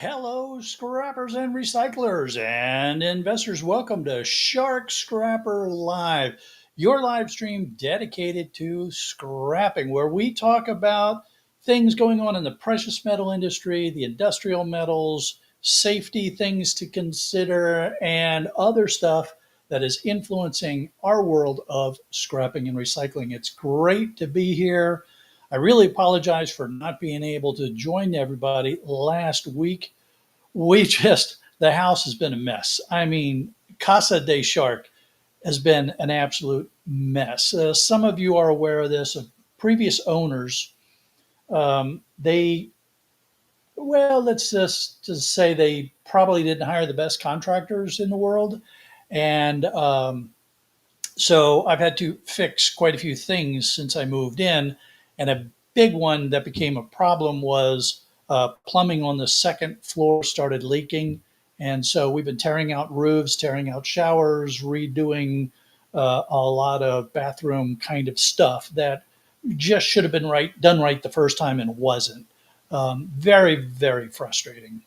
Hello, scrappers and recyclers and investors. Welcome to Shark Scrapper Live, your live stream dedicated to scrapping, where we talk about things going on in the precious metal industry, the industrial metals, safety things to consider, and other stuff that is influencing our world of scrapping and recycling. It's great to be here. I really apologize for not being able to join everybody last week. The house has been a mess. I mean, Casa de Shark has been an absolute mess. Some of you are aware of this. Of previous owners, they, well, let's just say they probably didn't hire the best contractors in the world. And so I've had to fix quite a few things since I moved in. And a big one that became a problem was plumbing on the second floor started leaking. And so we've been tearing out roofs, tearing out showers, redoing a lot of bathroom kind of stuff that just should have been done right the first time and wasn't. Very, very frustrating.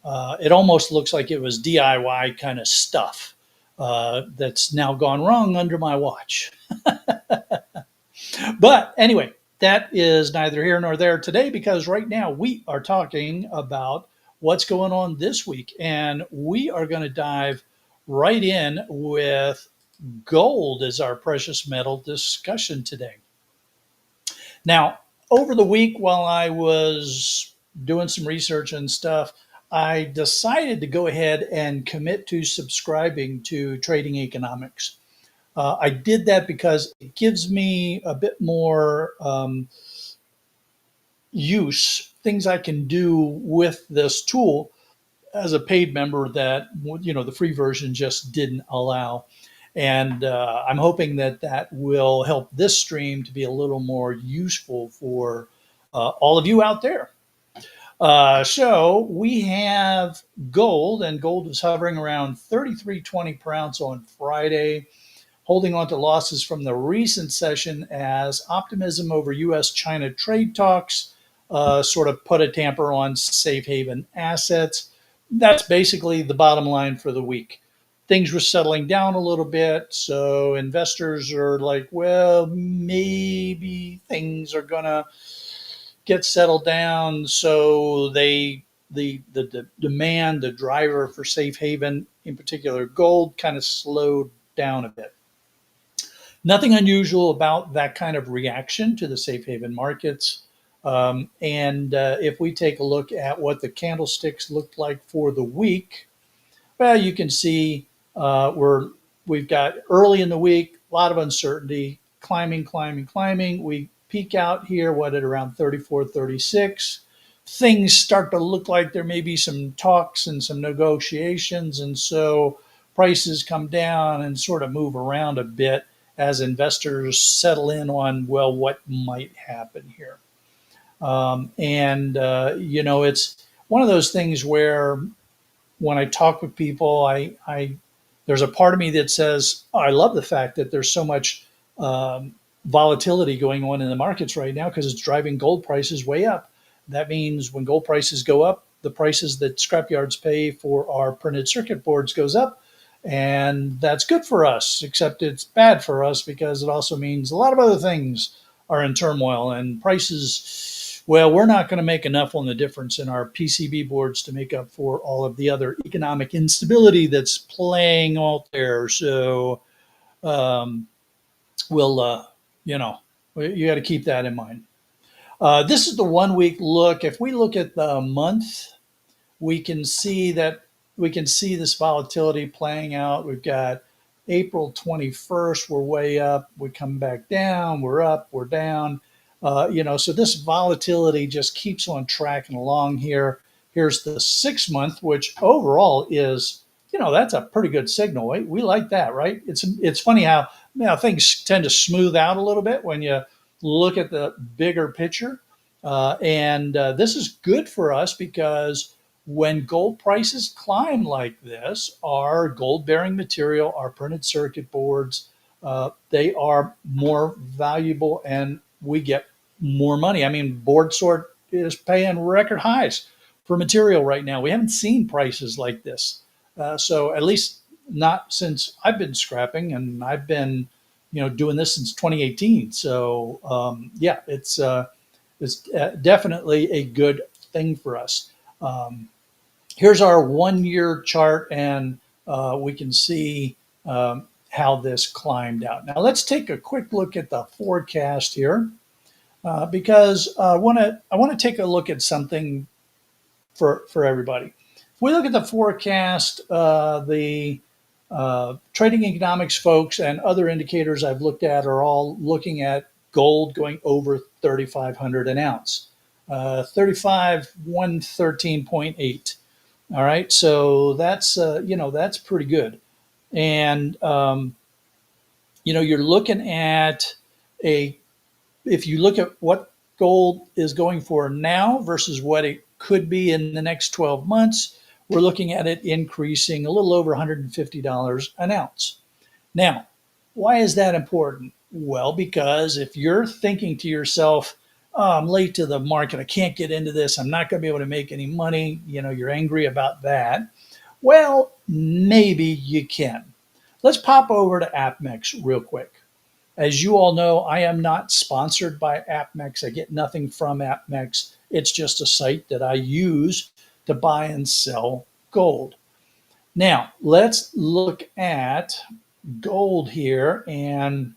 It almost looks like it was DIY kind of stuff that's now gone wrong under my watch. But anyway, that is neither here nor there today because right now we are talking about what's going on this week. And we are going to dive right in with gold as our precious metal discussion today. Now, over the week, while I was doing some research and stuff, I decided to go ahead and commit to subscribing to Trading Economics. I did that because it gives me a bit more things I can do with this tool as a paid member that the free version just didn't allow. And I'm hoping that that will help this stream to be a little more useful for all of you out there. So we have gold, and gold was hovering around 33.20 per ounce on Friday, holding on to losses from the recent session as optimism over U.S. China trade talks sort of put a tamper on safe haven assets. That's basically the bottom line for the week. Things were settling down a little bit, so investors are like, well, maybe things are going to get settled down. So the demand, the driver for safe haven, in particular gold, kind of slowed down a bit. Nothing unusual about that kind of reaction to the safe haven markets. And if we take a look at what the candlesticks looked like for the week, well, you can see we've got early in the week, a lot of uncertainty, climbing, climbing, climbing. We peak out here, at around 34, 36. Things start to look like there may be some talks and some negotiations. And so prices come down and sort of move around a bit as investors settle in on, well, what might happen here. It's one of those things where when I talk with people, I there's a part of me that says, oh, I love the fact that there's so much volatility going on in the markets right now because it's driving gold prices way up. That means when gold prices go up, the prices that scrapyards pay for our printed circuit boards goes up. And that's good for us, except it's bad for us because it also means a lot of other things are in turmoil and prices. Well, we're not going to make enough on the difference in our PCB boards to make up for all of the other economic instability that's playing out there. So um, we'll, you got to keep that in mind. This is the 1 week look. If we look at the month, we can see this volatility playing out. We've got April 21st, we're way up. We come back down, we're up, we're down. So this volatility just keeps on tracking along here. Here's the 6 month, which overall is, that's a pretty good signal. We like that, right? It's funny how things tend to smooth out a little bit when you look at the bigger picture. And this is good for us because when gold prices climb like this, our gold bearing material, our printed circuit boards, they are more valuable and we get more money. I mean, board sort is paying record highs for material right now. We haven't seen prices like this. So at least not since I've been scrapping, and I've been, doing this since 2018. So yeah, it's definitely a good thing for us. Um, Here's our 1 year chart, and we can see how this climbed out. Now let's take a quick look at the forecast here, because I want to take a look at something for everybody. If we look at the forecast, the trading economics folks and other indicators I've looked at are all looking at gold going over 3,500 an ounce, 113.8. All right, so that's pretty good, and you're looking at a if you look at what gold is going for now versus what it could be in the next 12 months, we're looking at it increasing a little over $150 an ounce. Now, why is that important? Well, because if you're thinking to yourself, oh, I'm late to the market, I can't get into this, I'm not going to be able to make any money, you're angry about that. Well, maybe you can. Let's pop over to AppMex real quick. As you all know, I am not sponsored by AppMex. I get nothing from AppMex. It's just a site that I use to buy and sell gold. Now, let's look at gold here, and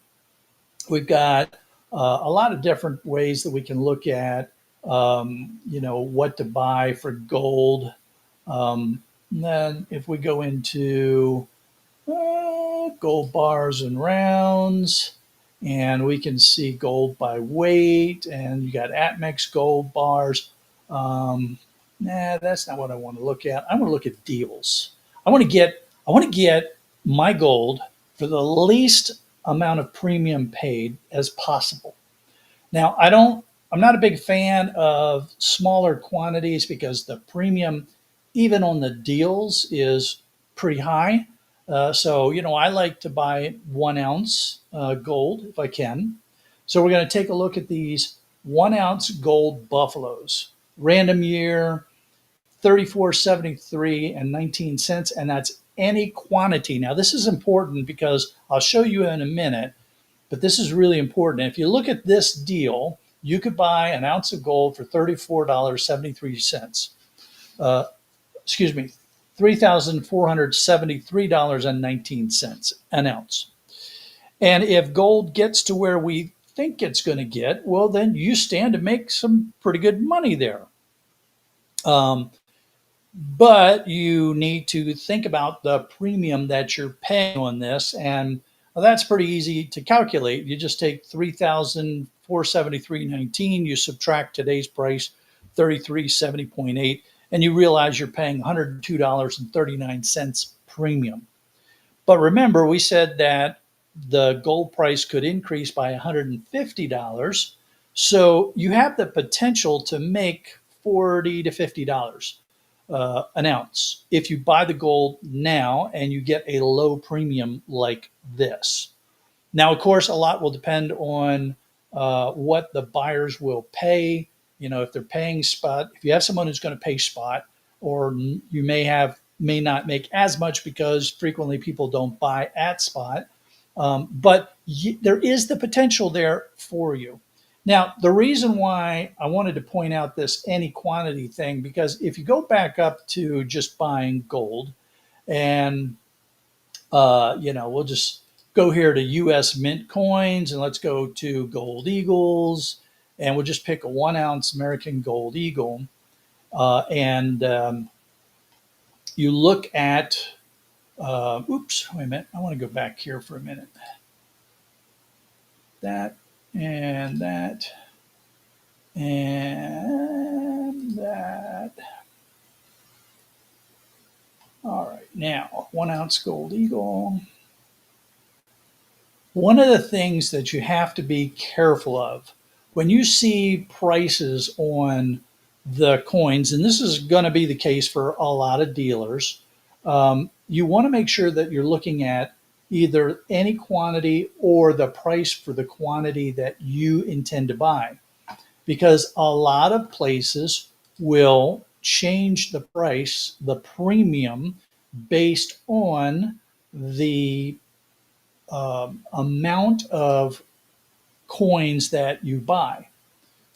we've got a lot of different ways that we can look at, what to buy for gold. Then if we go into gold bars and rounds, and we can see gold by weight, and you got AppMex gold bars. That's not what I want to look at. I want to look at deals. I want to get my gold for the least amount of premium paid as possible. Now, I'm not a big fan of smaller quantities because the premium, even on the deals, is pretty high. So, I like to buy 1 ounce gold if I can. So we're going to take a look at these 1 ounce gold buffaloes. Random year, 34.73 and 19 cents, and that's any quantity. Now, this is important because I'll show you in a minute, but this is really important. If you look at this deal, you could buy an ounce of gold for $34.73. Excuse me, $3,473.19 an ounce. And if gold gets to where we think it's going to get, well, then you stand to make some pretty good money there. But you need to think about the premium that you're paying on this, and that's pretty easy to calculate. You just take 3,473.19, you subtract today's price, 3370.8, and you realize you're paying $102.39 premium. But remember, we said that the gold price could increase by $150, so you have the potential to make $40 to $50 an ounce if you buy the gold now and you get a low premium like this. Now, of course, a lot will depend on what the buyers will pay. If they're paying spot, if you have someone who's going to pay spot, or you may not make as much because frequently people don't buy at spot. But there is the potential there for you. Now, the reason why I wanted to point out this any quantity thing, because if you go back up to just buying gold, and we'll just go here to U.S. Mint coins, and let's go to Gold Eagles, and we'll just pick a 1 ounce American Gold Eagle, and you look at. Oops, wait a minute. I want to go back here for a minute. That and that and that. All right, now 1 ounce Gold Eagle. One of the things that you have to be careful of when you see prices on the coins, and this is going to be the case for a lot of dealers, you want to make sure that you're looking at either any quantity or the price for the quantity that you intend to buy, because a lot of places will change the price, the premium, based on the amount of coins that you buy.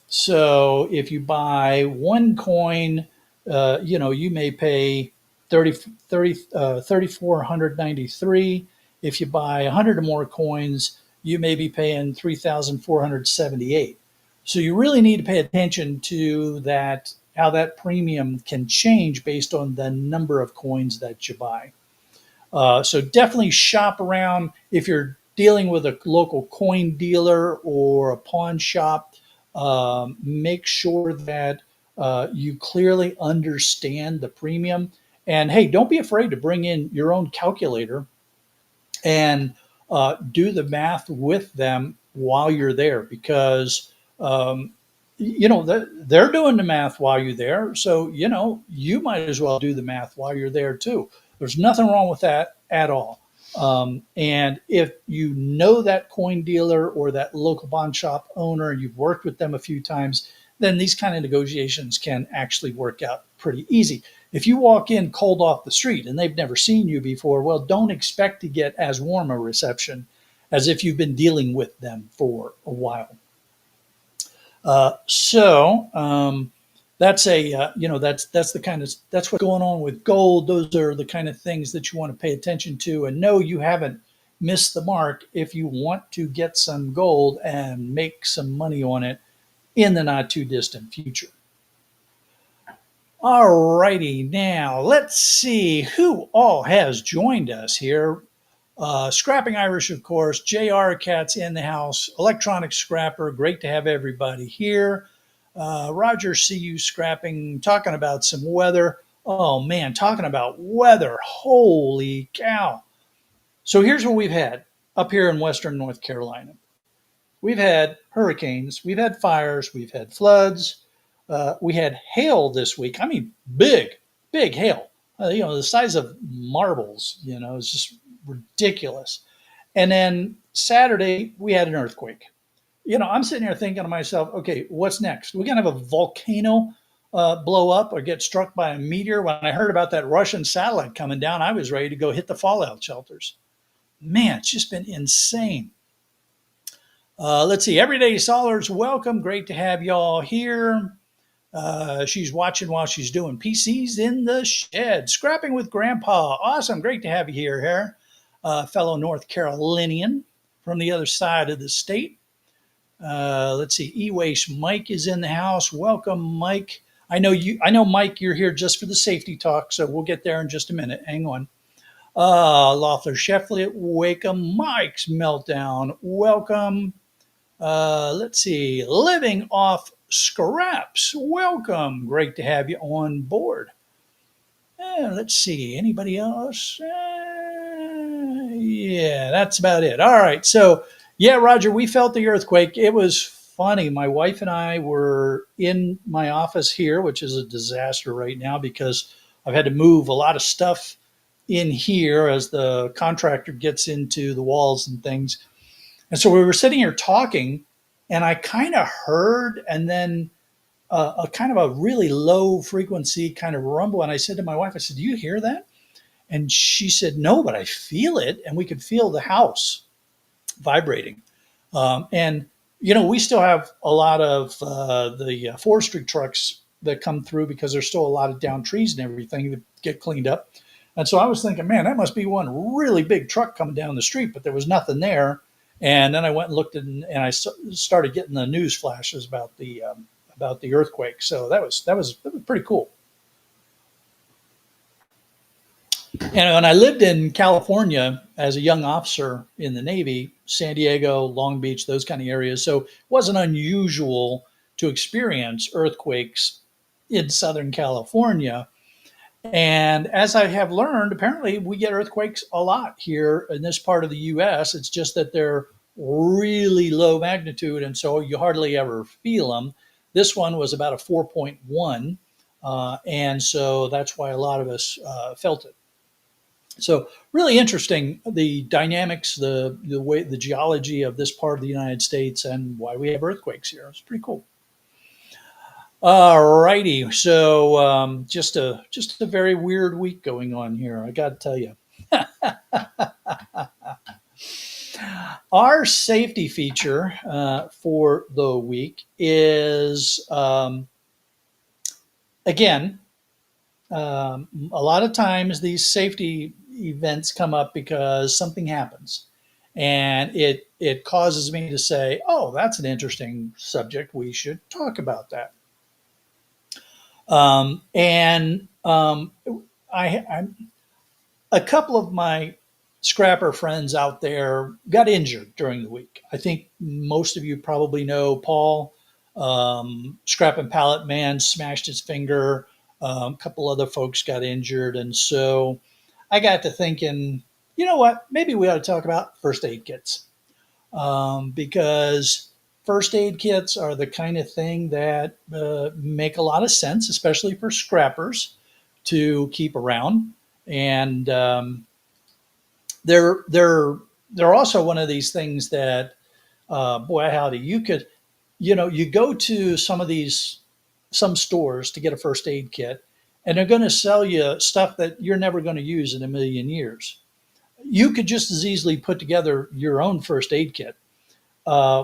So if you buy one coin, you may pay 3,493. If you buy 100 or more coins, you may be paying 3,478. So you really need to pay attention to that, how that premium can change based on the number of coins that you buy. So definitely shop around if you're dealing with a local coin dealer or a pawn shop. Make sure that you clearly understand the premium. And hey, don't be afraid to bring in your own calculator and do the math with them while you're there, because they're doing the math while you're there. So you might as well do the math while you're there too. There's nothing wrong with that at all. And if you know that coin dealer or that local pawn shop owner, you've worked with them a few times, then these kind of negotiations can actually work out pretty easy. If you walk in cold off the street and they've never seen you before, well, don't expect to get as warm a reception as if you've been dealing with them for a while. So that's that's the kind of that's what's going on with gold. Those are the kind of things that you want to pay attention to, and no, you haven't missed the mark if you want to get some gold and make some money on it in the not too distant future. All righty, now let's see who all has joined us here. Scrapping Irish, of course. JR Cat's in the house. Electronic Scrapper. Great to have everybody here. Roger, see you scrapping, talking about some weather. Oh man, talking about weather. Holy cow. So here's what we've had up here in Western North Carolina. We've had hurricanes, we've had fires, we've had floods. We had hail this week. I mean, big hail. The size of marbles. It's just ridiculous. And then Saturday, we had an earthquake. I'm sitting here thinking to myself, okay, what's next? We're going to have a volcano blow up or get struck by a meteor. When I heard about that Russian satellite coming down, I was ready to go hit the fallout shelters. Man, it's just been insane. Let's see. Everyday Solars, welcome. Great to have y'all here. She's watching while she's doing PCs in the shed. Scrapping with Grandpa. Awesome. Great to have you here. Fellow North Carolinian from the other side of the state. Let's see. E-Waste Mike is in the house. Welcome, Mike. I know, Mike, you're here just for the safety talk, so we'll get there in just a minute. Hang on. Loeffler Sheffley, welcome. Mike's Meltdown, welcome. Let's see. Living Off Scraps, welcome. Great to have you on board. Let's see. Anybody else? Yeah, that's about it. All right. So, yeah, Roger, we felt the earthquake. It was funny. My wife and I were in my office here, which is a disaster right now because I've had to move a lot of stuff in here as the contractor gets into the walls and things. And so we were sitting here talking, and I kind of heard, and then a kind of a really low frequency kind of rumble. And I said to my wife, I said, do you hear that? And she said, no, but I feel it. And we could feel the house vibrating. And we still have a lot of the forestry trucks that come through because there's still a lot of down trees and everything that get cleaned up. And so I was thinking, man, that must be one really big truck coming down the street, but there was nothing there. And then I went and looked and I started getting the news flashes about the earthquake. So that was pretty cool. And when I lived in California as a young officer in the Navy, San Diego, Long Beach, those kind of areas, so it wasn't unusual to experience earthquakes in Southern California. And as I have learned, apparently we get earthquakes a lot here in this part of the U.S. It's just that they're really low magnitude, and so you hardly ever feel them. This one was about a 4.1, and so that's why a lot of us felt it. So really interesting, the dynamics, the way, the geology of this part of the United States and why we have earthquakes here. It's pretty cool. All righty. So just a very weird week going on here. I got to tell you, our safety feature for the week is again a lot of times these safety events come up because something happens, and it causes me to say, "Oh, that's an interesting subject. We should talk about that." And I a couple of my scrapper friends out there got injured during the week. I think most of you probably know Paul, Scrap and Pallet Man, smashed his finger. A couple other folks got injured. And so I got to thinking, you know what? Maybe we ought to talk about first aid kits, because first aid kits are the kind of thing that make a lot of sense, especially for scrappers to keep around. And they're they're also one of these things that boy howdy, you could, you go to some stores to get a first aid kit, and they're going to sell you stuff that you're never going to use in a million years. You could just as easily put together your own first aid kit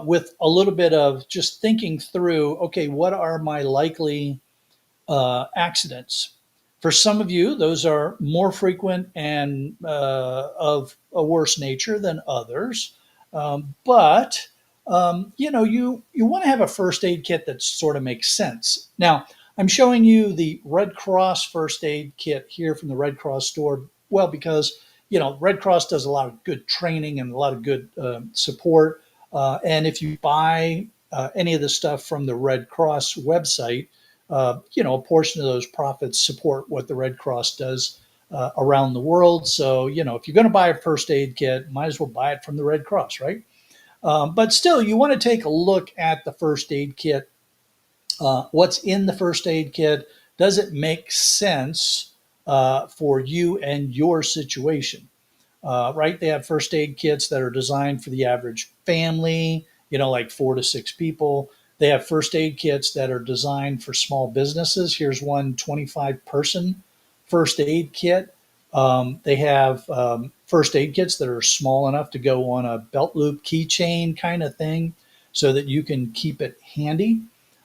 with a little bit of just thinking through, okay, what are my likely accidents? For some of you, those are more frequent and of a worse nature than others. But you want to have a first aid kit that sort of makes sense. Now, I'm showing you the Red Cross first aid kit here from the Red Cross store. Well, because Red Cross does a lot of good training and a lot of good support. And if you buy any of the stuff from the Red Cross website, a portion of those profits support what the Red Cross does around the world. So, if you're going to buy a first aid kit, might as well buy it from the Red Cross, right? But still, you want to take a look at the first aid kit. What's in the first aid kit? Does it make sense for you and your situation? Right? They have first aid kits that are designed for the average family, like 4 to 6 people. They have first aid kits that are designed for small businesses. Here's one 25-person first aid kit. They have first aid kits that are small enough to go on a belt loop keychain kind of thing so that you can keep it handy.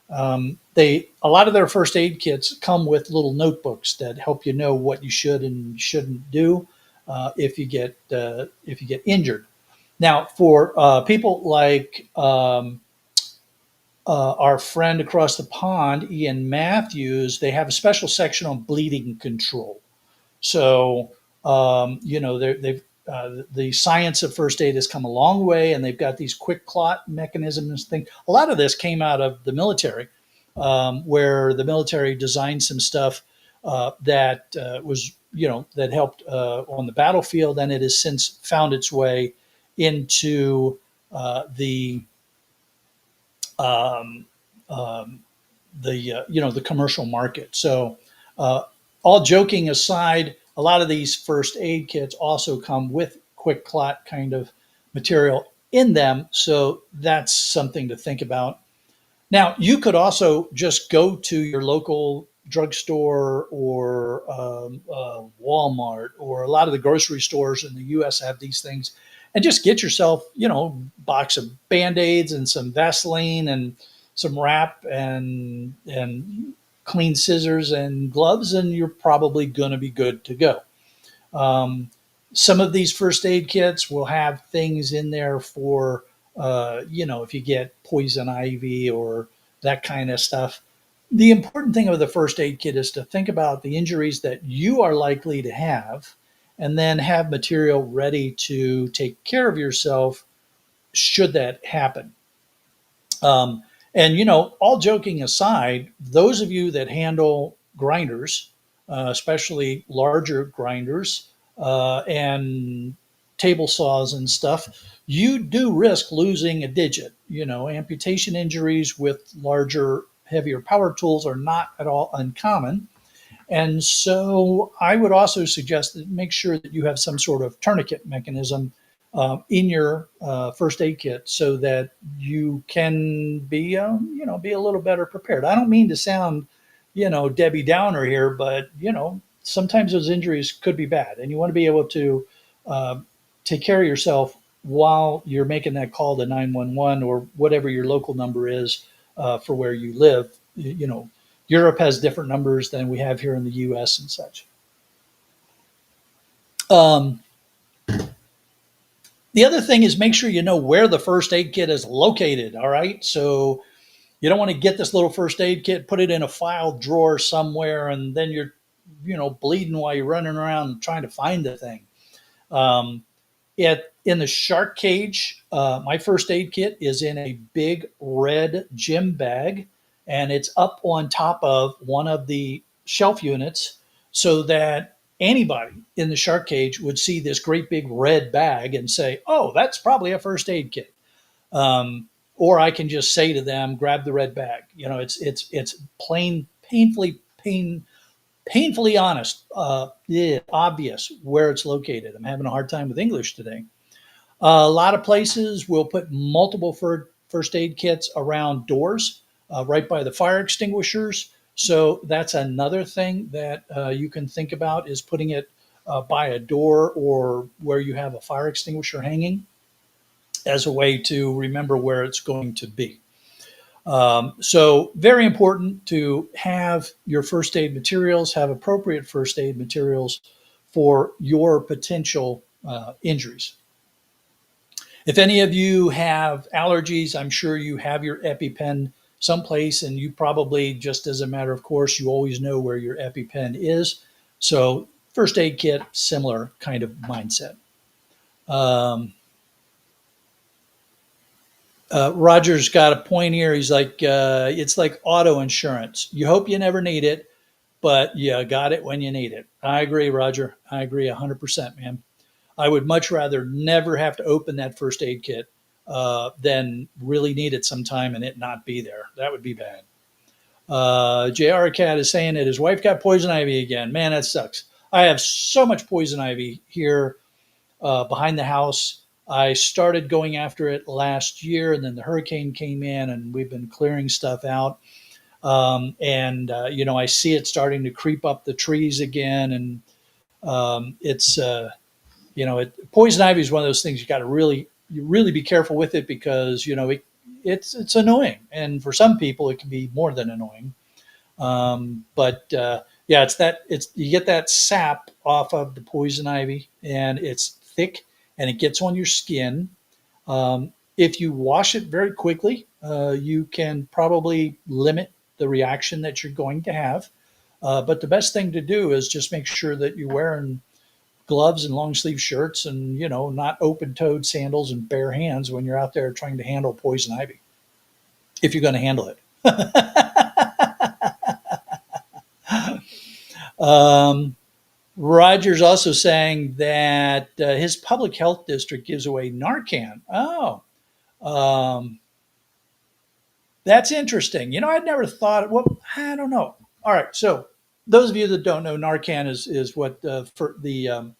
They a lot of their first aid kits come with little notebooks that help you know what you should and shouldn't do if you get injured. Now, for people like our friend across the pond, Ian Matthews, they have a special section on bleeding control. So, they've the science of first aid has come a long way, and they've got these quick clot mechanisms. Thing. A lot of this came out of the military, where the military designed some stuff that was, that helped on the battlefield, and it has since found its way into the um, um, the commercial market. So, uh, all joking aside, a lot of these first aid kits also come with quick clot kind of material in them. So that's something to think about. Now, you could also just go to your local drugstore or Walmart, or a lot of the grocery stores in the U.S. have these things, and just get yourself, a box of Band-Aids and some Vaseline and some wrap and clean scissors and gloves, and you're probably going to be good to go. Um, some of these first aid kits will have things in there for, if you get poison ivy or that kind of stuff. The important thing of the first aid kit is to think about the injuries that you are likely to have, and then have material ready to take care of yourself should that happen. And all joking aside, those of you that handle grinders, especially larger grinders and table saws and stuff, you do risk losing a digit. Amputation injuries with larger, heavier power tools are not at all uncommon. And so I would also suggest that make sure that you have some sort of tourniquet mechanism in your first aid kit so that you can be, be a little better prepared. I don't mean to sound, Debbie Downer here, but sometimes those injuries could be bad, and you want to be able to uh, take care of yourself while you're making that call to 911 or whatever your local number is for where you live. Europe has different numbers than we have here in the U.S. and such. Um, the other thing is make sure you know where the first aid kit is located. All right. So you don't want to get this little first aid kit, put it in a file drawer somewhere, and then you're, bleeding while you're running around trying to find the thing. Um, in the shark cage, my first aid kit is in a big red gym bag, and it's up on top of one of the shelf units so that anybody in the shark cage would see this great big red bag and say, "Oh, that's probably a first aid kit." Or I can just say to them, "Grab the red bag." It's plain, painfully honest, yeah, obvious where it's located. I'm having a hard time with English today. A lot of places will put multiple first aid kits around doors, right by the fire extinguishers. So that's another thing that you can think about is putting it by a door or where you have a fire extinguisher hanging as a way to remember where it's going to be. So very important to have your first aid materials, have appropriate first aid materials for your potential injuries. If any of you have allergies, I'm sure you have your EpiPen someplace, and you probably, just as a matter of course, you always know where your EpiPen is. So first aid kit, similar kind of mindset. Um, Roger's got a point here. He's like, it's like auto insurance. You hope you never need it, but you got it when you need it. I agree, Roger. I agree 100%, man. I would much rather never have to open that first aid kit than really need it sometime and it not be there. That would be bad. JR Cat is saying that his wife got poison ivy again. Man, that sucks. I have so much poison ivy here behind the house. I started going after it last year, and then the hurricane came in, and we've been clearing stuff out. I see it starting to creep up the trees again, and it's poison ivy is one of those things you got to really be careful with it because it's annoying, and for some people it can be more than annoying. But yeah, it's you get that sap off of the poison ivy, and it's thick, and it gets on your skin. If you wash it very quickly, you can probably limit the reaction that you're going to have. But the best thing to do is just make sure that you're wearing gloves and long sleeve shirts and not open toed sandals and bare hands when you're out there trying to handle poison ivy, if you're going to handle it. um, Roger's also saying that his public health district gives away Narcan. Oh, um, that's interesting. I'd never thought. Well, I don't know. All right, so those of you that don't know, Narcan is what for the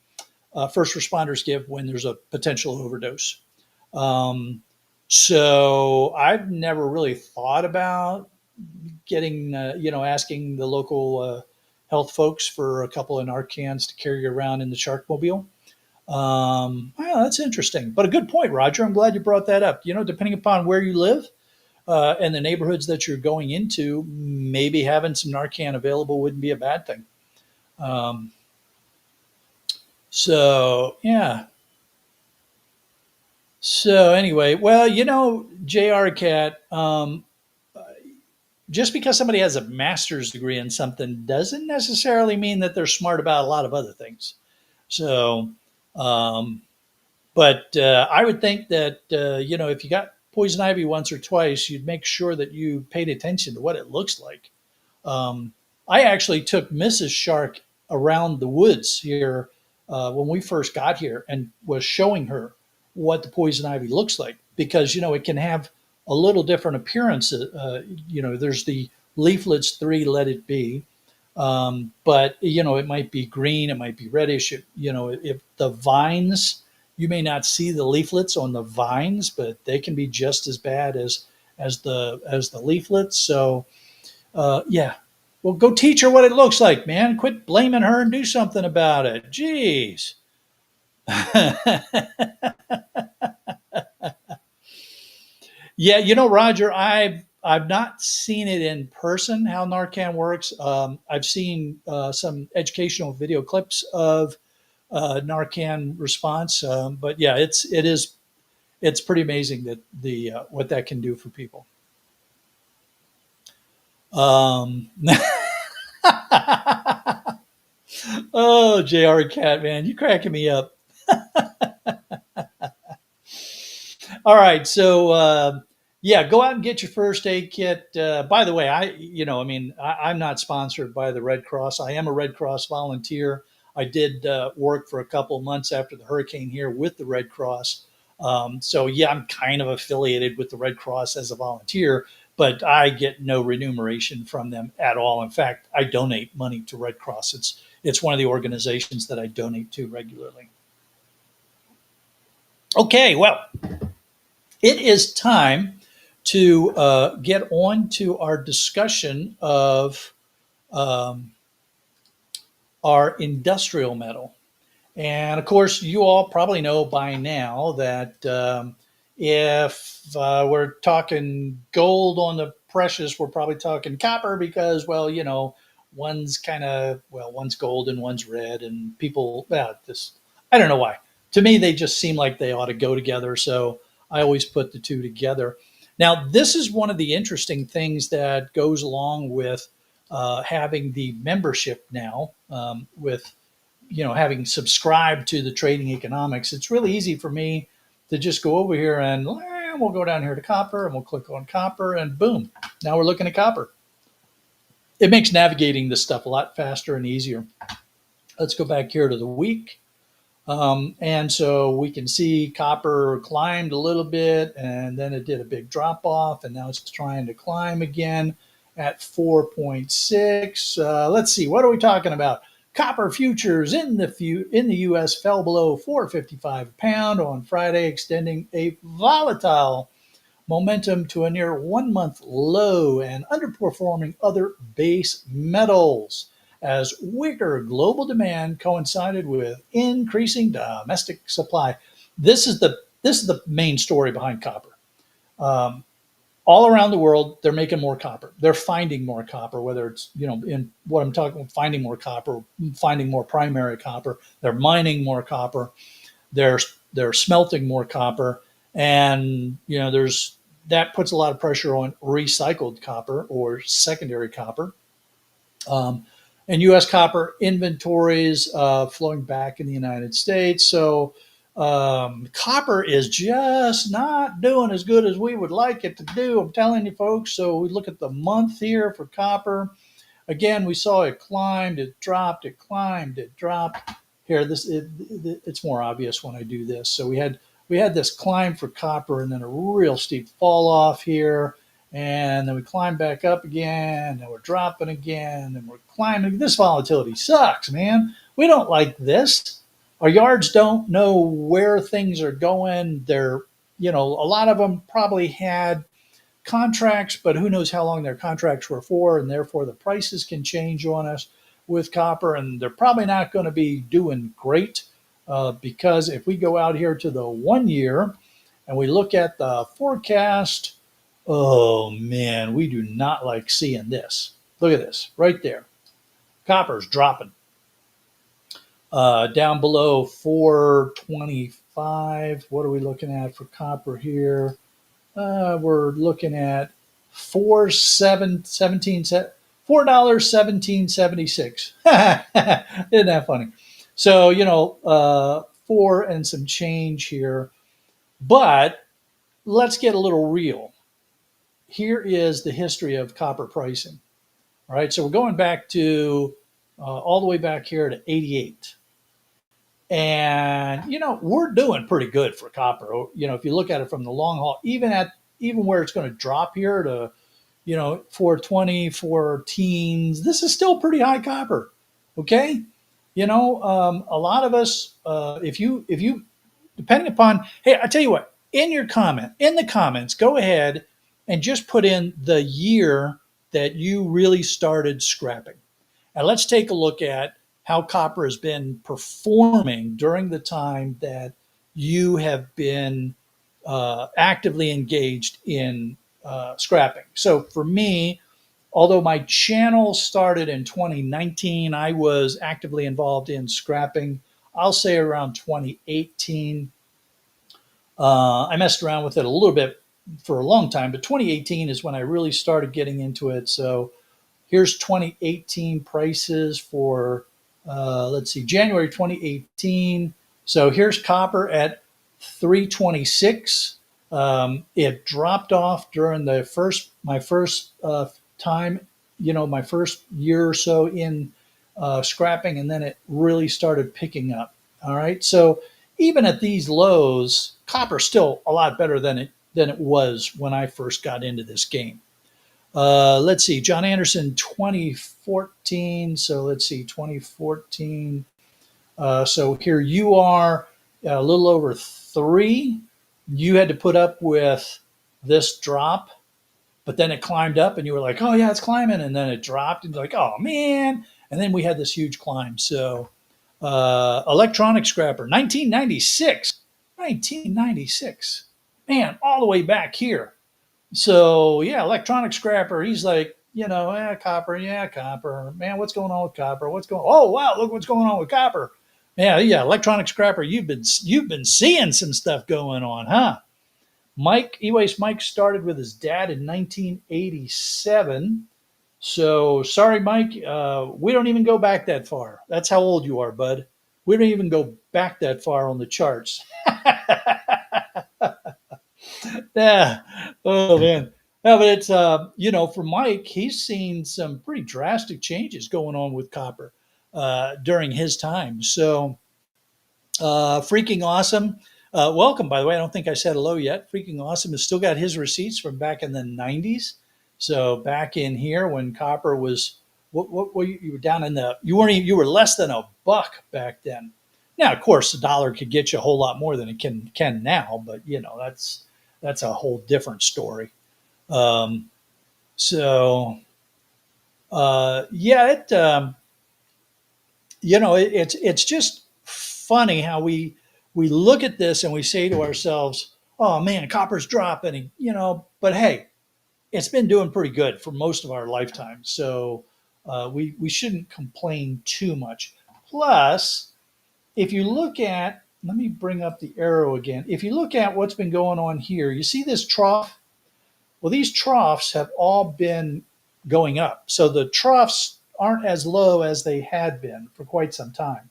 first responders give when there's a potential overdose. Um, so I've never really thought about getting, asking the local health folks for a couple of Narcans to carry around in the Sharkmobile. Well, that's interesting, but a good point, Roger. I'm glad you brought that up. Depending upon where you live and the neighborhoods that you're going into, maybe having some Narcan available wouldn't be a bad thing. Um, so yeah. So anyway, well, Jr. Cat, just because somebody has a master's degree in something doesn't necessarily mean that they're smart about a lot of other things. So, um, but I would think that if you got poison ivy once or twice, you'd make sure that you paid attention to what it looks like. Um, I actually took Mrs. Shark around the woods here when we first got here and was showing her what the poison ivy looks like because it can have a little different appearance. There's the leaflets 3, let it be, but it might be green, it might be reddish. If the vines You may not see the leaflets on the vines, but they can be just as bad as the leaflets. So yeah, well, go teach her what it looks like, man. Quit blaming her and do something about it. Jeez. Yeah, Roger, I've not seen it in person how Narcan works. I've seen some educational video clips of Narcan response, but yeah, it's pretty amazing that the what that can do for people. Um, oh, Jr. Cat, man, you cracking me up. All right, so yeah, go out and get your first aid kit. By the way, I'm not sponsored by the Red Cross. I am a Red Cross volunteer. I did work for a couple of months after the hurricane here with the Red Cross. So yeah, I'm kind of affiliated with the Red Cross as a volunteer, but I get no remuneration from them at all. In fact, I donate money to Red Cross. It's one of the organizations that I donate to regularly. Okay, well, it is time to get on to our discussion of um, our industrial metal. And of course, you all probably know by now that if we're talking gold on the precious, we're probably talking copper because, well, one's gold and one's red, and people, well, this, I don't know why. To me, they just seem like they ought to go together. So I always put the two together. Now, this is one of the interesting things that goes along with having the membership now with having subscribed to the trading economics. It's really easy for me to just go over here and we'll go down here to copper and we'll click on copper and boom, now we're looking at copper. It makes navigating this stuff a lot faster and easier. Let's go back here to the week. And so we can see copper climbed a little bit and then it did a big drop off and now it's trying to climb again at 4.6. Let's see, what are we talking about? Copper futures in the U.S. fell below 4.55 a pound on Friday, extending a volatile momentum to a near 1 month low and underperforming other base metals as weaker global demand coincided with increasing domestic supply. This is the main story behind copper. Um, all around the world, they're making more copper. They're finding more copper, whether it's, in what I'm talking about, finding more copper, finding more primary copper. They're mining more copper. They're they're smelting more copper, and there's that puts a lot of pressure on recycled copper or secondary copper. Um, and U.S. copper inventories flowing back in the United States. So copper is just not doing as good as we would like it to do. I'm telling you, folks. So we look at the month here for copper. Again, we saw it climbed, it dropped, it climbed, it dropped. Here, it's more obvious when I do this. So we had this climb for copper, and then a real steep fall off here, and then we climb back up again, and we're dropping again, and we're climbing. This volatility sucks, man. We don't like this. Our yards don't know where things are going. A lot of them probably had contracts, but who knows how long their contracts were for, and therefore the prices can change on us with copper, and they're probably not going to be doing great because if we go out here to the 1 year and we look at the forecast, oh man, we do not like seeing this. Look at this right there. Copper's dropping down below 425. What are we looking at for copper here? We're looking at four seven seventeen $4.1776. Isn't that funny? So four and some change here, but let's get a little real. Here is the history of copper pricing. All right, so we're going back to all the way back here to 88. And we're doing pretty good for copper. If you look at it from the long haul, even where it's going to drop here to 420 for teens, this is still pretty high copper. Okay, a lot of us, if you depending upon, hey, I tell you what, in the comments, go ahead and just put in the year that you really started scrapping. And let's take a look at how copper has been performing during the time that you have been actively engaged in scrapping. So for me, although my channel started in 2019, I was actively involved in scrapping, I'll say around 2018. I messed around with it a little bit for a long time, but 2018 is when I really started getting into it. So here's 2018 prices for, let's see, January 2018. So here's copper at 326. It dropped off during my first time, my first year or so in scrapping, and then it really started picking up. All right, so even at these lows, copper's still a lot better than it was when I first got into this game. Let's see, John Anderson, 2014. So let's see, 2014. So here you are, a little over 3. You had to put up with this drop, but then it climbed up, and you were like, "Oh yeah, it's climbing," and then it dropped, and you're like, "Oh man!" And then we had this huge climb. So, electronic scrapper, 1996, 1996, man, all the way back here. So yeah, electronic scrapper. He's like, copper, yeah, copper. Man, what's going on with copper? What's going? Oh wow, look what's going on with copper. Yeah, electronic scrapper. You've been seeing some stuff going on, huh? E-Waste Mike started with his dad in 1987. So sorry, Mike. We don't even go back that far. That's how old you are, bud. We don't even go back that far on the charts. Yeah. Oh man. Yeah, but it's for Mike, he's seen some pretty drastic changes going on with copper during his time. So freaking awesome. Welcome, by the way. I don't think I said hello yet. Freaking awesome has still got his receipts from back in the 90s. So back in here when copper was what you were down in the you were less than a buck back then. Now, of course, the dollar could get you a whole lot more than it can now, but that's a whole different story. Um, so yeah, it's just funny how we look at this and we say to ourselves, "Oh man, copper's dropping," but hey, it's been doing pretty good for most of our lifetime, so we shouldn't complain too much. Plus, if you look at, let me bring up the arrow again. If you look at what's been going on here, you see this trough. Well, these troughs have all been going up, so the troughs aren't as low as they had been for quite some time.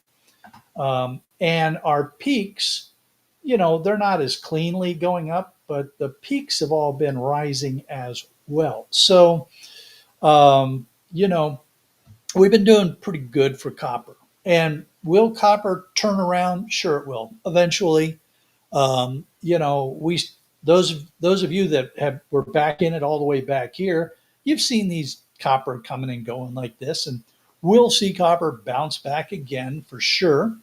And our peaks, they're not as cleanly going up, but the peaks have all been rising as well. So, we've been doing pretty good for copper. And will copper turn around? Sure, it will eventually. We those of you that were back in it all the way back here, you've seen these copper coming and going like this, and we'll see copper bounce back again for sure.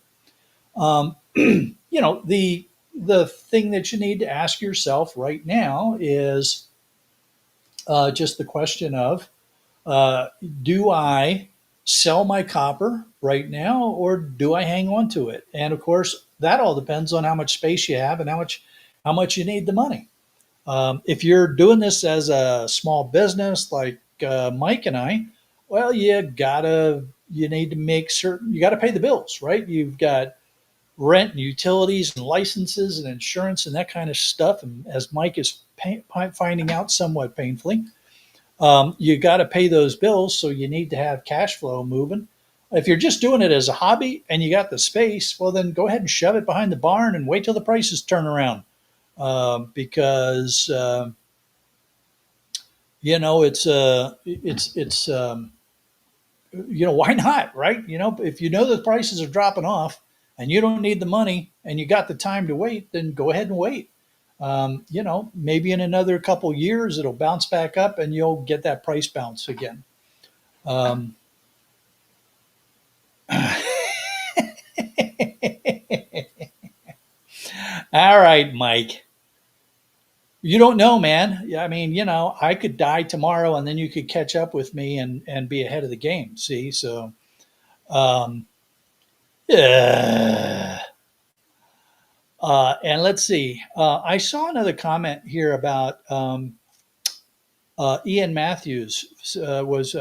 The thing that you need to ask yourself right now is just the question of do I sell my copper right now or do I hang on to it? And of course, that all depends on how much space you have and how much you need the money. If you're doing this as a small business like Mike and I, well, you need to make certain you got to pay the bills, right? You've got rent and utilities and licenses and insurance and that kind of stuff. And as Mike is finding out somewhat painfully, you got to pay those bills. So you need to have cash flow moving. If you're just doing it as a hobby and you got the space, well, then go ahead and shove it behind the barn and wait till the prices turn around. Because why not, right? If you know the prices are dropping off and you don't need the money and you got the time to wait, then go ahead and wait. Maybe in another couple years it'll bounce back up and you'll get that price bounce again. Um, All right, Mike. You don't know, man. Yeah, I mean, I could die tomorrow, and then you could catch up with me and be ahead of the game. See, so um, yeah. And let's see. I saw another comment here about Ian Matthews was.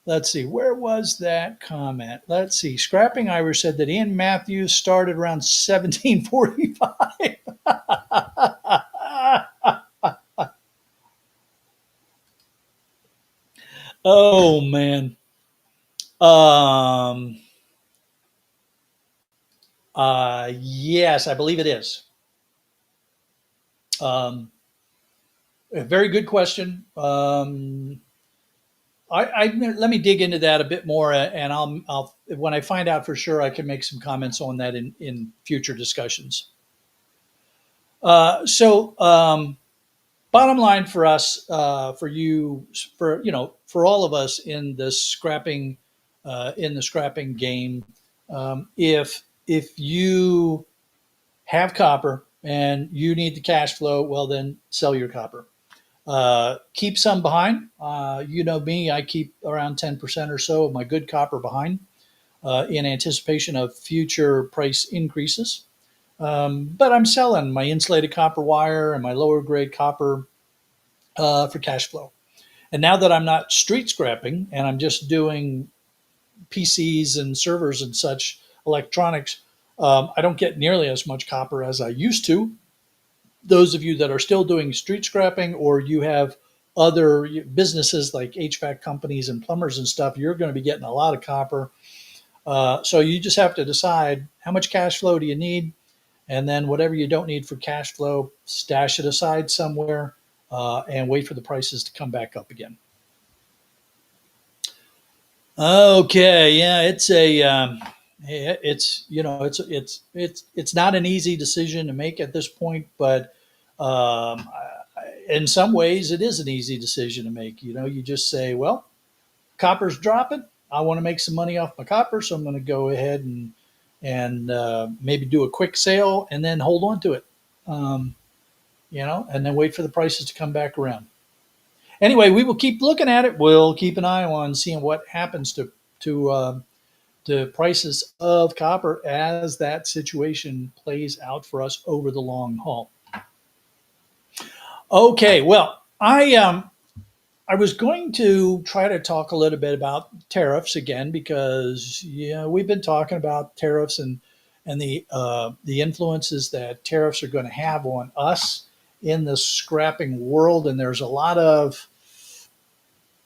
Let's see, where was that comment? Let's see. Scrapping Irish said that Ian Matthews started around 1745. Oh man. Um. Yes, I believe it is. Um. A very good question. I let me dig into that a bit more, and I'll when I find out for sure, I can make some comments on that in future discussions. So, bottom line for us, for you, for all of us in the scrapping game, if you have copper and you need the cash flow, well then sell your copper. Keep some behind. You know me, I keep around 10% or so of my good copper behind in anticipation of future price increases. But I'm selling my insulated copper wire and my lower grade copper for cash flow. And now that I'm not street scrapping and I'm just doing PCs and servers and such electronics, I don't get nearly as much copper as I used to. Those of you that are still doing street scrapping, or you have other businesses like HVAC companies and plumbers and stuff, you're going to be getting a lot of copper. So you just have to decide how much cash flow do you need, and then whatever you don't need for cash flow, stash it aside somewhere and wait for the prices to come back up again. Okay, yeah, it's not an easy decision to make at this point, but um, in some ways, it is an easy decision to make. You just say, well, copper's dropping. I want to make some money off my copper, so I'm going to go ahead and maybe do a quick sale and then hold on to it, um, and then wait for the prices to come back around. Anyway, we will keep looking at it. We'll keep an eye on seeing what happens to prices of copper as that situation plays out for us over the long haul. Okay, well, I was going to try to talk a little bit about tariffs again because we've been talking about tariffs and the influences that tariffs are going to have on us in the scrapping world, and there's a lot of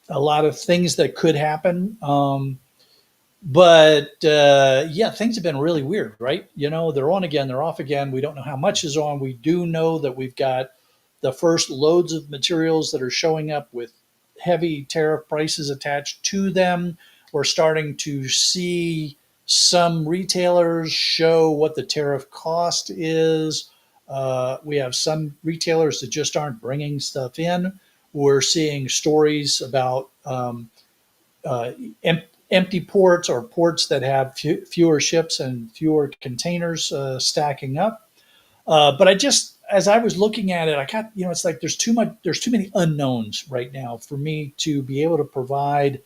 things that could happen. But yeah, things have been really weird, right? They're on again, they're off again. We don't know how much is on. We do know that we've got the first loads of materials that are showing up with heavy tariff prices attached to them. We're starting to see some retailers show what the tariff cost is. We have some retailers that just aren't bringing stuff in. We're seeing stories about uh, em- empty ports or ports that have fewer ships and fewer containers stacking up. But as I was looking at it, I got, it's like there's too many unknowns right now for me to be able to provide,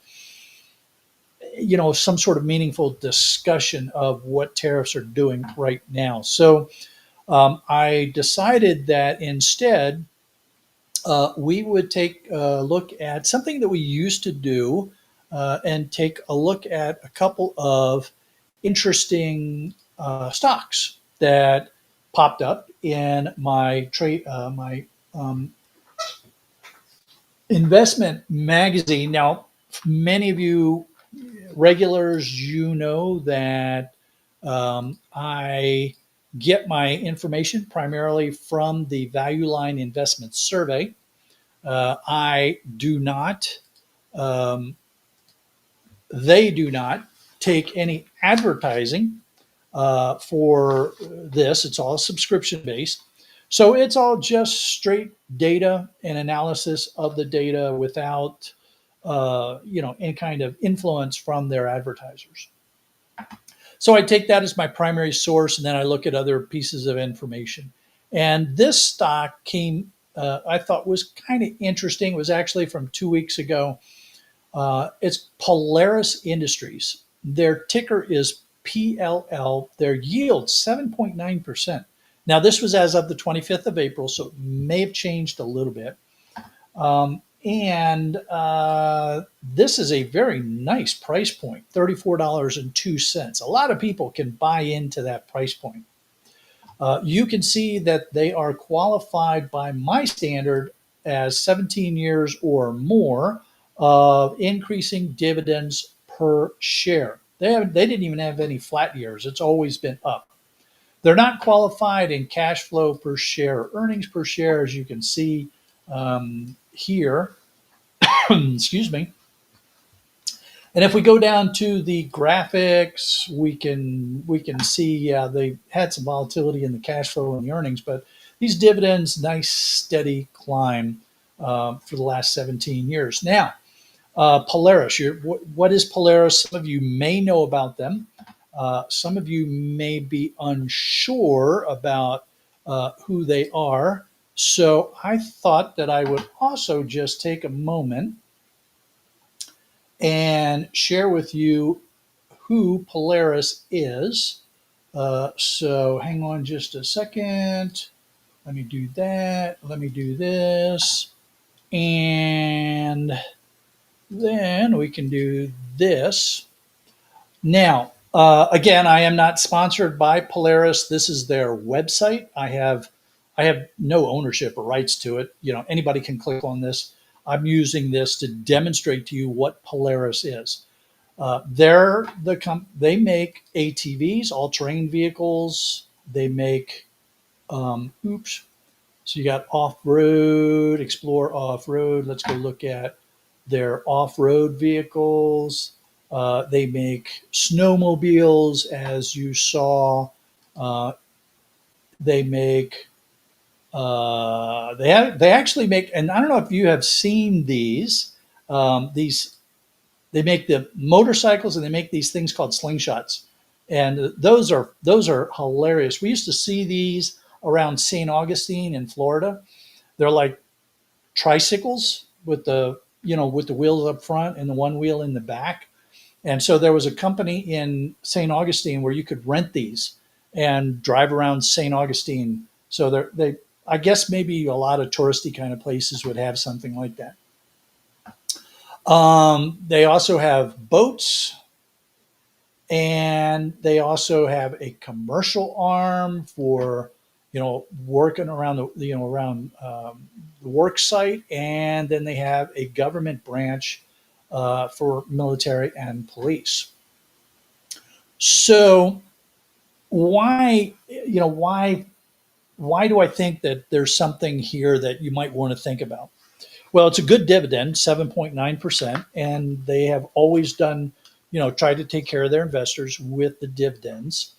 some sort of meaningful discussion of what tariffs are doing right now. So I decided that instead we would take a look at something that we used to do and take a look at a couple of interesting stocks that popped up in my trade, my investment magazine. Now, many of you regulars, that I get my information primarily from the Value Line Investment Survey. I do not, um, they do not take any advertising for this. It's all subscription based. So it's all just straight data and analysis of the data without, any kind of influence from their advertisers. So I take that as my primary source, and then I look at other pieces of information. And this stock came, I thought was kind of interesting. It was actually from 2 weeks ago. It's Polaris Industries. Their ticker is PLL. Their yield 7.9%. Now, this was as of the 25th of April, so it may have changed a little bit. And this is a very nice price point, $34.02. A lot of people can buy into that price point. You can see that they are qualified by my standard as 17 years or more of increasing dividends per share. They didn't even have any flat years. It's always been up. They're not qualified in cash flow per share, earnings per share, as you can see here. Excuse me. And if we go down to the graphics, we can see they had some volatility in the cash flow and the earnings, but these dividends, nice steady climb for the last 17 years. Now, Polaris, what is Polaris? Some of you may know about them. Some of you may be unsure about who they are. So I thought that I would also just take a moment and share with you who Polaris is. So hang on just a second. Let me do that. Let me do this. And then we can do this. Now, again, I am not sponsored by Polaris. This is their website. I have no ownership or rights to it. Anybody can click on this. I'm using this to demonstrate to you what Polaris is. They make ATVs, all-terrain vehicles. They make So you got off-road, explore off-road. Let's go look at their off-road vehicles. They make snowmobiles, as you saw. They make they actually make, and I don't know if you have seen these. These They make the motorcycles, and they make these things called slingshots, and those are hilarious. We used to see these around St. Augustine in Florida. They're like tricycles with the wheels up front and the one wheel in the back. And so there was a company in St. Augustine where you could rent these and drive around St. Augustine. So I guess maybe a lot of touristy kind of places would have something like that. They also have boats, and they also have a commercial arm for working around the work site, and then they have a government branch for military and police. So why do I think that there's something here that you might want to think about? Well, it's a good dividend, 7.9%, and they have always tried to take care of their investors with the dividends.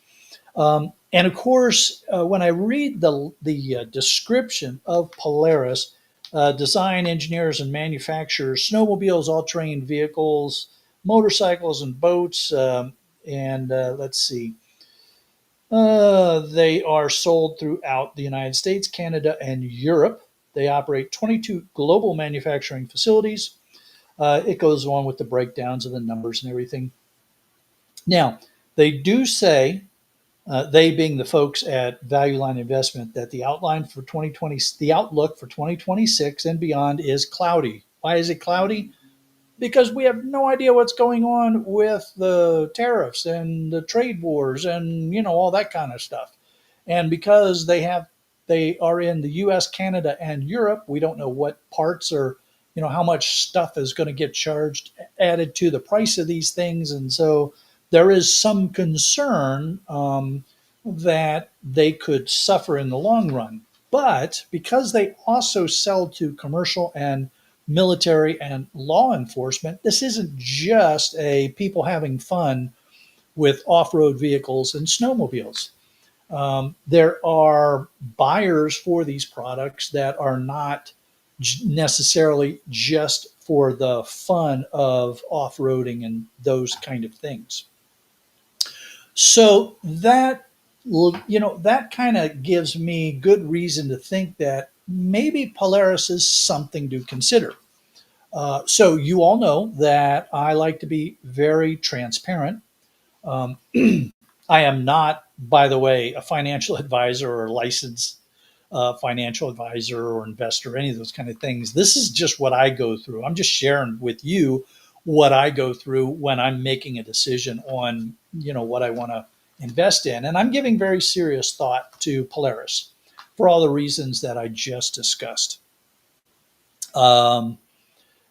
And of course, when I read the description of Polaris, design, engineers, and manufacturers snowmobiles, all-terrain vehicles, motorcycles, and boats, and let's see. They are sold throughout the United States, Canada, and Europe. They operate 22 global manufacturing facilities. It goes on with the breakdowns of the numbers and everything. Now, they do say, they being the folks at Value Line Investment, that the outlook for 2026 and beyond is cloudy. Why is it cloudy? Because we have no idea what's going on with the tariffs and the trade wars and all that kind of stuff. And because they are in the US, Canada, and Europe, we don't know what parts or how much stuff is going to get added to the price of these things. And so there is some concern that they could suffer in the long run. But because they also sell to commercial and military and law enforcement, this isn't just a people having fun with off-road vehicles and snowmobiles. There are buyers for these products that are not necessarily just for the fun of off-roading and those kind of things. So that, that kind of gives me good reason to think that maybe Polaris is something to consider. So you all know that I like to be very transparent. Um, I am not, by the way, a financial advisor or licensed financial advisor or investor, any of those kind of things. This is just what I go through. I'm just sharing with you what I go through when I'm making a decision on, what I want to invest in. And I'm giving very serious thought to Polaris for all the reasons that I just discussed. Um,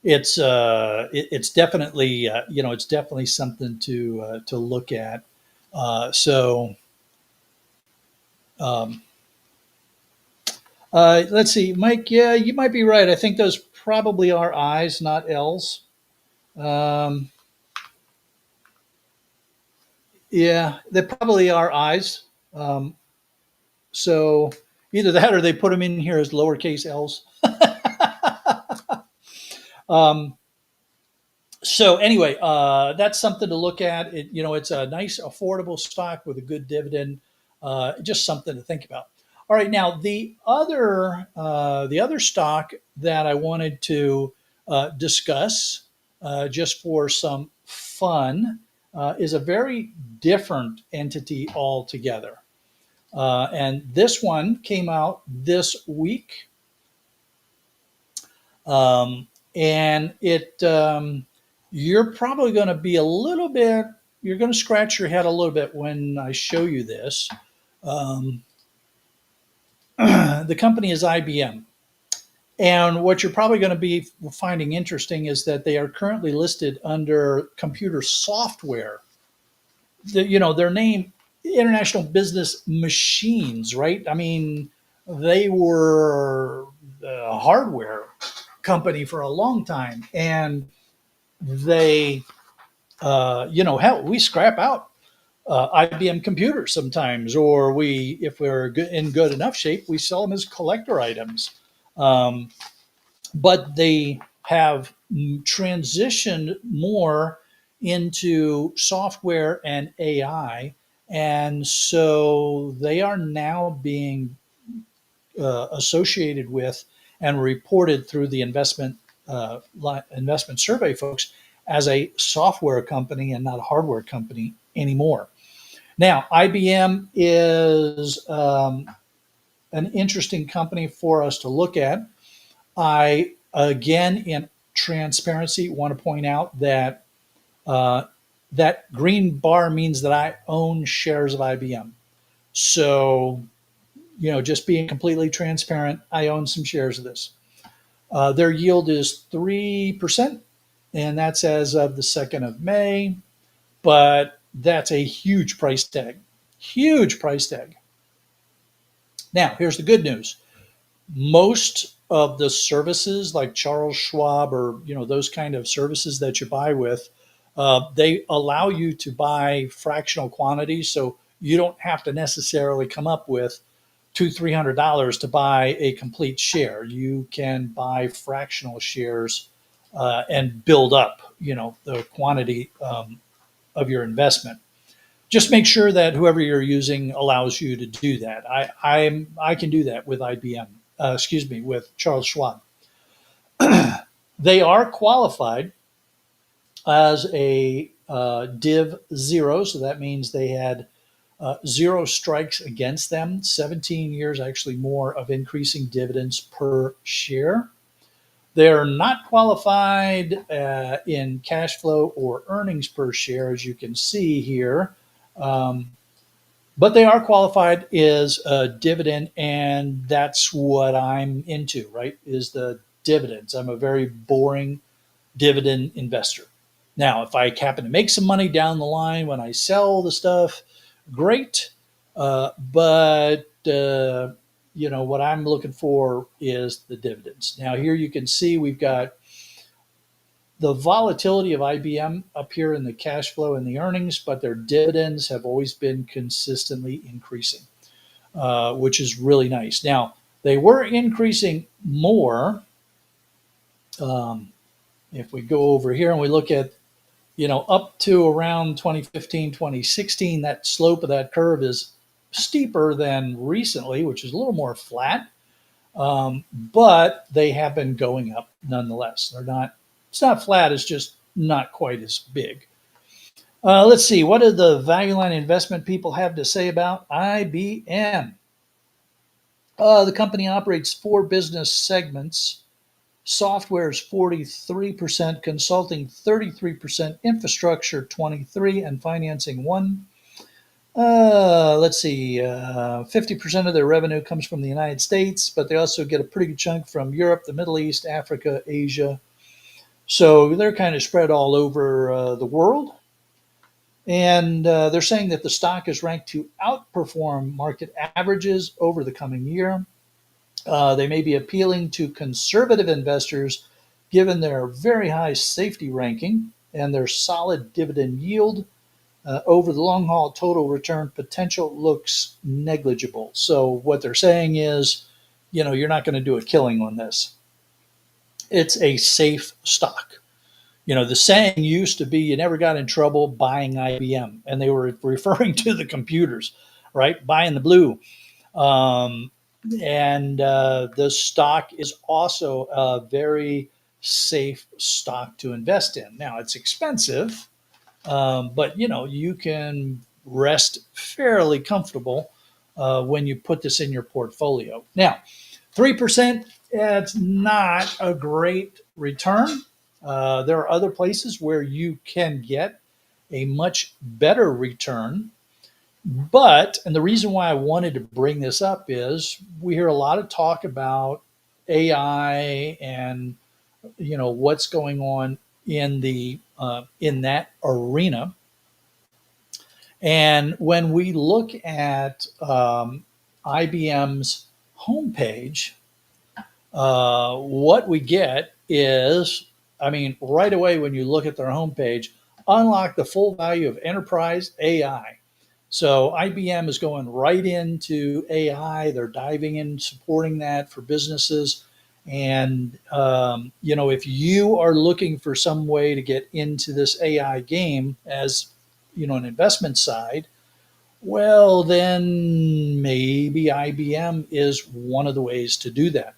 it's definitely it's definitely something to look at. So um, let's see, Mike. Yeah, you might be right. I think those probably are I's, not L's. Um, yeah, they probably are I's. Um, so either that or they put them in here as lowercase L's. um, so anyway, that's something to look at. It's a nice, affordable stock with a good dividend. Just something to think about. All right, now the other stock that I wanted to discuss, just for some fun, is a very different entity altogether. And this one came out this week. Um, and you're probably going to be a little bit, you're going to scratch your head a little bit when I show you this. Um, the company is IBM. And what you're probably going to be finding interesting is that they are currently listed under computer software. Their name, International Business Machines, right? I mean, they were a hardware company for a long time, and they, hell, we scrap out IBM computers sometimes, or if we're in good enough shape, we sell them as collector items. Um, but they have transitioned more into software and AI. And so they are now being associated with and reported through the investment survey folks as a software company and not a hardware company anymore. Now, IBM is an interesting company for us to look at. I, again, in transparency, want to point out that uh, that green bar means that I own shares of IBM. So, just being completely transparent, I own some shares of this. Their yield is 3%, and that's as of the 2nd of May. But that's a huge price tag. Huge price tag. Now, here's the good news. Most of the services like Charles Schwab, or those kind of services that you buy with, they allow you to buy fractional quantities, so you don't have to necessarily come up with $200-300 to buy a complete share. You can buy fractional shares and build up the quantity of your investment. Just make sure that whoever you're using allows you to do that. I can do that with IBM. With Charles Schwab. They are qualified as a Div zero, so that means they had zero strikes against them. 17 years, actually more of increasing dividends per share. They're not qualified in cash flow or earnings per share, as you can see here. But they are qualified as a dividend, and that's what I'm into, right? Is the dividends. I'm a very boring dividend investor. Now, if I happen to make some money down the line when I sell the stuff, great. But what I'm looking for is the dividends. Now, here you can see we've got the volatility of IBM up here in the cash flow and the earnings, but their dividends have always been consistently increasing, which is really nice. Now, they were increasing more. If we go over here and we look at Up to around 2015, 2016, that slope of that curve is steeper than recently, which is a little more flat. But they have been going up nonetheless. It's not flat, it's just not quite as big. Let's see, what do the value line investment people have to say about IBM? The company operates four business segments. Software is 43%, consulting 33%, infrastructure 23, and financing 1. Let's see, 50% of their revenue comes from the United States, but they also get a pretty good chunk from Europe, the Middle East, Africa, Asia. So they're kind of spread all over the world. And they're saying that the stock is ranked to outperform market averages over the coming year. They may be appealing to conservative investors given their very high safety ranking and their solid dividend yield. Over the long haul, total return potential looks negligible. So what they're saying is, you're not going to do a killing on this. It's a safe stock. The saying used to be you never got in trouble buying IBM, and they were referring to the computers, right? Buying the blue. Um, and the stock is also a very safe stock to invest in. Now, it's expensive, but you can rest fairly comfortable when you put this in your portfolio. Now, 3%, it's not a great return. There are other places where you can get a much better return. And the reason why I wanted to bring this up is we hear a lot of talk about AI and what's going on in that arena. And when we look at IBM's homepage, what we get is, right away when you look at their homepage, unlock the full value of enterprise AI. So IBM is going right into AI. They're diving in, supporting that for businesses. And, if you are looking for some way to get into this AI game as, an investment side, well, then maybe IBM is one of the ways to do that.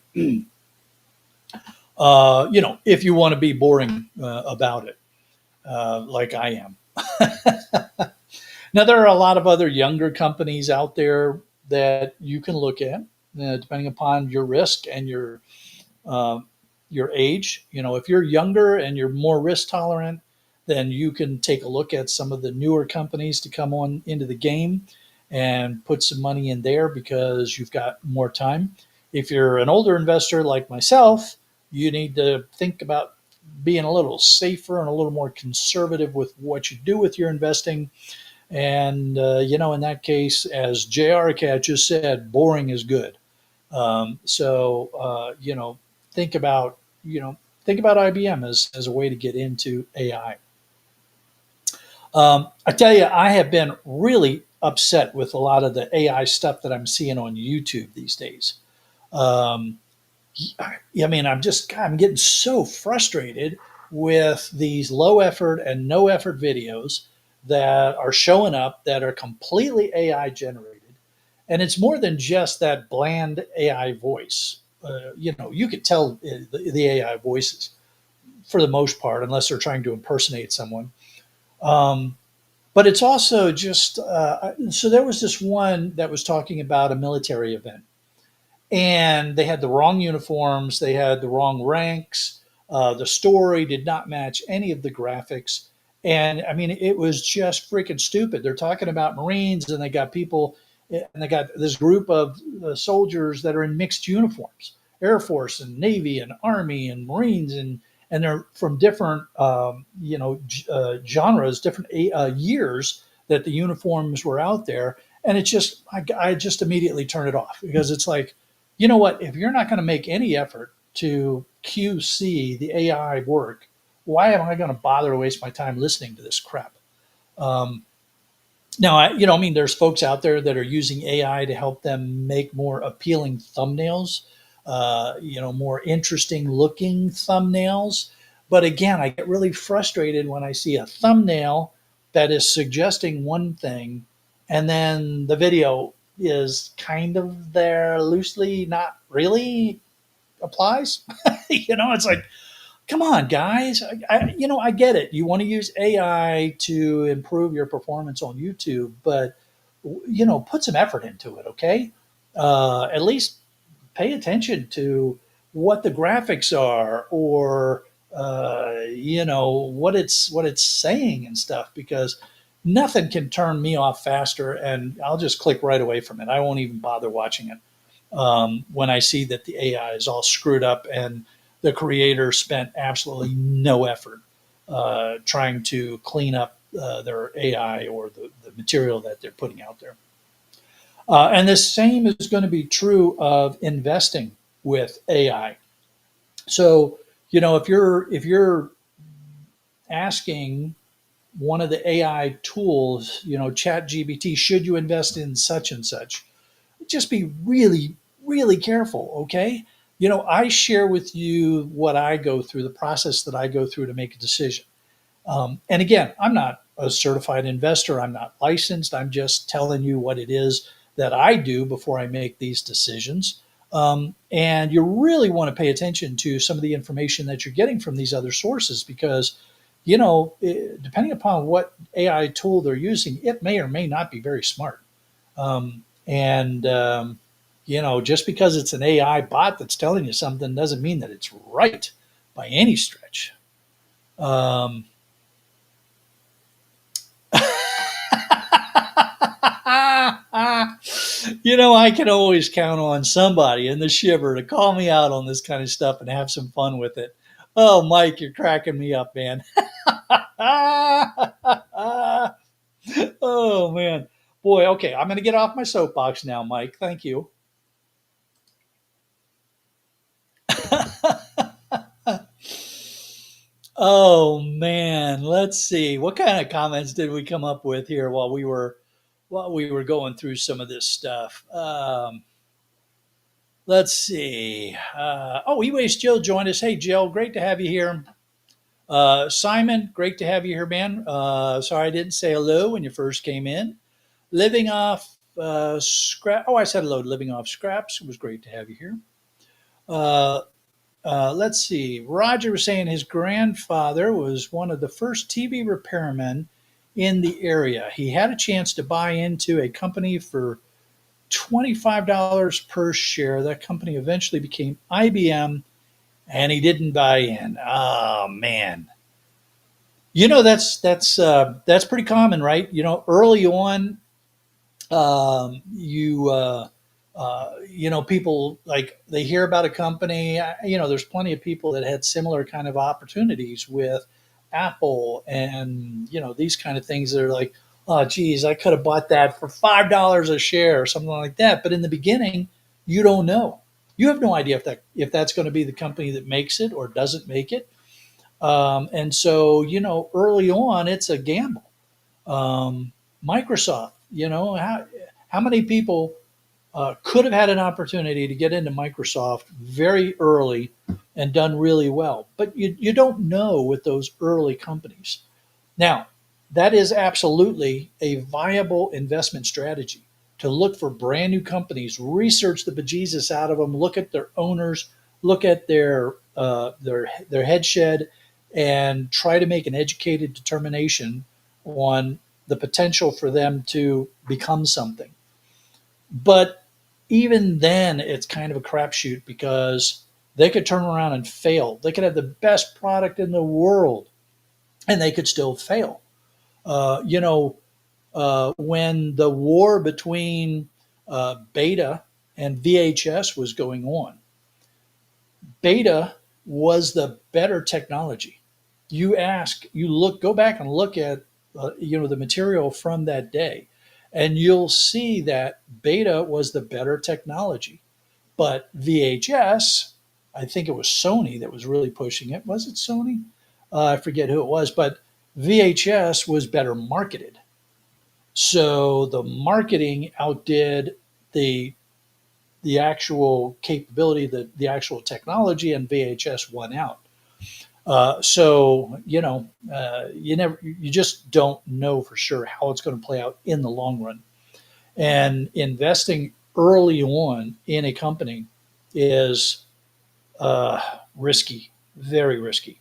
If you want to be boring about it, like I am. Now, there are a lot of other younger companies out there that you can look at, depending upon your risk and uh, your age. If you're younger and you're more risk tolerant, then you can take a look at some of the newer companies to come on into the game and put some money in there because you've got more time. If you're an older investor like myself, you need to think about being a little safer and a little more conservative with what you do with your investing. And, in that case, as J.R. Cat just said, boring is good. So, think about, think about IBM as a way to get into AI. I tell you, I have been really upset with a lot of the AI stuff that I'm seeing on YouTube these days. Um, I'm getting so frustrated with these low effort and no effort videos that are showing up that are completely AI generated. And it's more than just that bland AI voice. You could tell the AI voices for the most part, unless they're trying to impersonate someone. Um, but it's also just, so there was this one that was talking about a military event and they had the wrong uniforms, they had the wrong ranks, the story did not match any of the graphics. And it was just freaking stupid. They're talking about Marines and they got people, and they got this group of soldiers that are in mixed uniforms, Air Force and Navy and Army and Marines, and they're from different, genres, different years that the uniforms were out there. And I just immediately turn it off because it's like, you know what? If you're not going to make any effort to QC the AI work, why am I going to bother to waste my time listening to this crap? Um, Now, there's folks out there that are using AI to help them make more appealing thumbnails, more interesting looking thumbnails. But again, I get really frustrated when I see a thumbnail that is suggesting one thing, and then the video is kind of there loosely, not really applies. It's like, come on, guys. I get it. You want to use AI to improve your performance on YouTube, but put some effort into it. Okay, at least pay attention to what the graphics are, or what it's saying and stuff, because nothing can turn me off faster, and I'll just click right away from it. I won't even bother watching it when I see that the AI is all screwed up and the creator spent absolutely no effort trying to clean up their AI or the material that they're putting out there. And the same is going to be true of investing with AI. So, if you're asking one of the AI tools, Chat GBT, should you invest in such and such? Just be really, really careful, okay? I share with you what I go through, the process that I go through to make a decision. And again, I'm not a certified investor. I'm not licensed. I'm just telling you what it is that I do before I make these decisions. And you really want to pay attention to some of the information that you're getting from these other sources, because, depending upon what AI tool they're using, it may or may not be very smart. And just because it's an AI bot that's telling you something doesn't mean that it's right by any stretch. Um, I can always count on somebody in the shiver to call me out on this kind of stuff and have some fun with it. Oh, Mike, you're cracking me up, man. Oh, man. Boy, okay, I'm going to get off my soapbox now, Mike. Thank you. Oh, man. Let's see. What kind of comments did we come up with here while we were going through some of this stuff? Let's see. E-Waste Jill joined us. Hey, Jill, great to have you here. Simon, great to have you here, man. Sorry I didn't say hello when you first came in. Living off scrap. Oh, I said hello to Living Off Scraps. It was great to have you here. Uh, let's see. Roger was saying his grandfather was one of the first TV repairmen in the area. He had a chance to buy into a company for $25 per share. That company eventually became IBM, and he didn't buy in. Oh man, that's pretty common, right? Early on, people, like, they hear about a company. There's plenty of people that had similar kind of opportunities with Apple, and these kind of things that are like, oh geez, I could have bought that for $5 a share or something like that. But in the beginning, you don't know. You have no idea if that's going to be the company that makes it or doesn't make it. And so, early on, it's a gamble. Microsoft, how many people could have had an opportunity to get into Microsoft very early and done really well? But you don't know with those early companies. Now, that is absolutely a viable investment strategy, to look for brand new companies, research the bejesus out of them, look at their owners, look at their head shed, and try to make an educated determination on the potential for them to become something. But even then, it's kind of a crapshoot, because they could turn around and fail. They could have the best product in the world, and they could still fail. When the war between Beta and VHS was going on, Beta was the better technology. Go back and look at the material from that day, and you'll see that Beta was the better technology. But VHS, I think it was Sony that was really pushing it. Was it Sony? I forget who it was, but VHS was better marketed. So the marketing outdid the the actual capability, the actual technology, and VHS won out. So you just don't know for sure how it's going to play out in the long run. And investing early on in a company is uh, risky, very risky.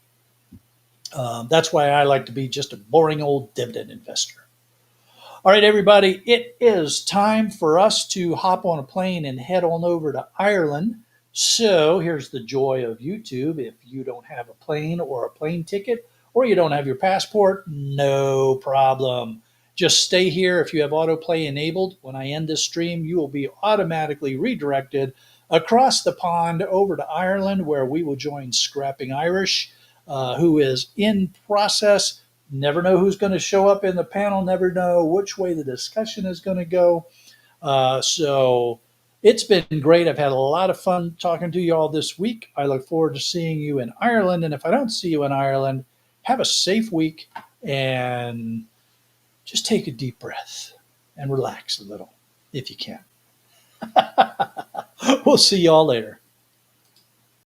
That's why I like to be just a boring old dividend investor. All right, everybody, it is time for us to hop on a plane and head on over to Ireland. So here's the joy of YouTube. If you don't have a plane or a plane ticket, or you don't have your passport, no problem. Just stay here. If you have autoplay enabled, when I end this stream, you will be automatically redirected across the pond over to Ireland, where we will join Scrapping Irish, who is in process. Never know who's going to show up in the panel, never know which way the discussion is going to go. So it's been great. I've had a lot of fun talking to you all this week. I look forward to seeing you in Ireland. And if I don't see you in Ireland, have a safe week and just take a deep breath and relax a little if you can. We'll see you all later.